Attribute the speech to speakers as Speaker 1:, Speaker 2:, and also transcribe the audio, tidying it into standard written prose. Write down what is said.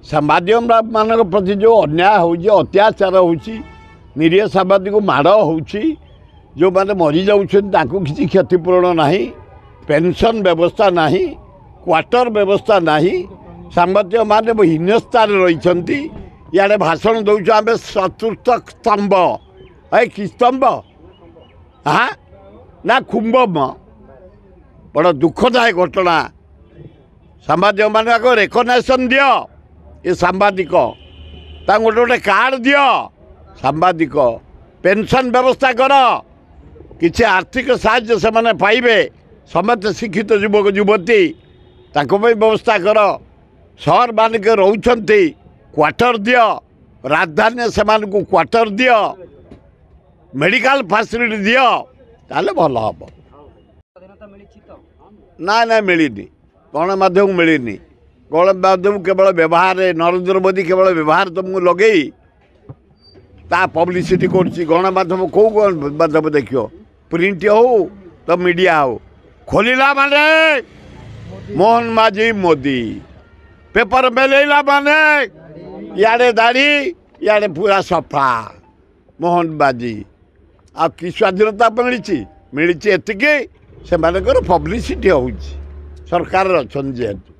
Speaker 1: ସାମ୍ବାଦିକ ମାନଙ୍କ ପ୍ରତି ଯେଉଁ ଅନ୍ୟାୟ ହେଉଛି ଅତ୍ୟାଚାର ହେଉଛି ନିରୀହ ସାମ୍ବାଦିକ ମାଡ଼ ହେଉଛି ଯେଉଁମାନେ ମରିଯାଉଛନ୍ତି ତାଙ୍କୁ କିଛି କ୍ଷତିପୂରଣ ନାହିଁ ପେନସନ୍ ବ୍ୟବସ୍ଥା ନାହିଁ କ୍ୱାର୍ଟର ବ୍ୟବସ୍ଥା ନାହିଁ ସାମ୍ବାଦିକମାନେ ହୀନସ୍ଥାନରେ ରହିଛନ୍ତି ଇଆଡ଼େ ଭାଷଣ ଦେଉଛୁ ଆମେ ଚତୁର୍ଥ ସ୍ତମ୍ଭ ଏ କି ସ୍ତମ୍ଭ ହଁ ନା କୁମ୍ଭମ ବଡ଼ ଦୁଃଖଦାୟକ ଘଟଣା ସାମ୍ବାଦିକମାନେ ଆଗ ରେକଗ୍ନାଇସନ୍ ଦିଅ ଏ ସାମ୍ବାଦିକ ତାଙ୍କୁ ଗୋଟେ ଗୋଟେ କାର୍ଡ଼ ଦିଅ ସାମ୍ବାଦିକ ପେନସନ୍ ବ୍ୟବସ୍ଥା କର କିଛି ଆର୍ଥିକ ସାହାଯ୍ୟ ସେମାନେ ପାଇବେ ସମସ୍ତେ ଶିକ୍ଷିତ ଯୁବକ ଯୁବତୀ ତାଙ୍କ ପାଇଁ ବ୍ୟବସ୍ଥା କର ସହରମାନଙ୍କରେ ରହୁଛନ୍ତି କ୍ୱାର୍ଟର ଦିଅ ରାଜଧାନୀରେ ସେମାନଙ୍କୁ କ୍ୱାର୍ଟର ଦିଅ ମେଡ଼ିକାଲ ଫାସିଲିଟି ଦିଅ ତାହେଲେ ଭଲ ହେବ ନା ନା ମିଳିନି ଗଣମାଧ୍ୟମକୁ ମିଳିନି ଗଣମାଧ୍ୟମ କେବଳ ବ୍ୟବହାରରେ ନରେନ୍ଦ୍ର ମୋଦି କେବଳ ବ୍ୟବହାର ତୁମକୁ ଲଗେଇ ତା ପବ୍ଲିସିଟି କରୁଛି ଗଣମାଧ୍ୟମ କେଉଁ ଗଣମାଧ୍ୟମ ଦେଖିବ ପ୍ରିଣ୍ଟ ହଉ ତ ମିଡ଼ିଆ ହଉ ଖୋଲିଲା ମାନେ ମୋହନ ମାଝୀ ମୋଦି ପେପର ମେଲେଇଲା ମାନେ ଇଆଡ଼େ ଦାଢ଼ି ଇଆଡ଼େ ପୁରା ସଫା ମୋହନ ମାଝୀ ଆଉ କି ସ୍ୱାଧୀନତା ମିଳିଛି ଏତିକି ସେମାନଙ୍କର ପବ୍ଲିସିଟି ହେଉଛି ସରକାରରେ ଅଛନ୍ତି ଯେହେତୁ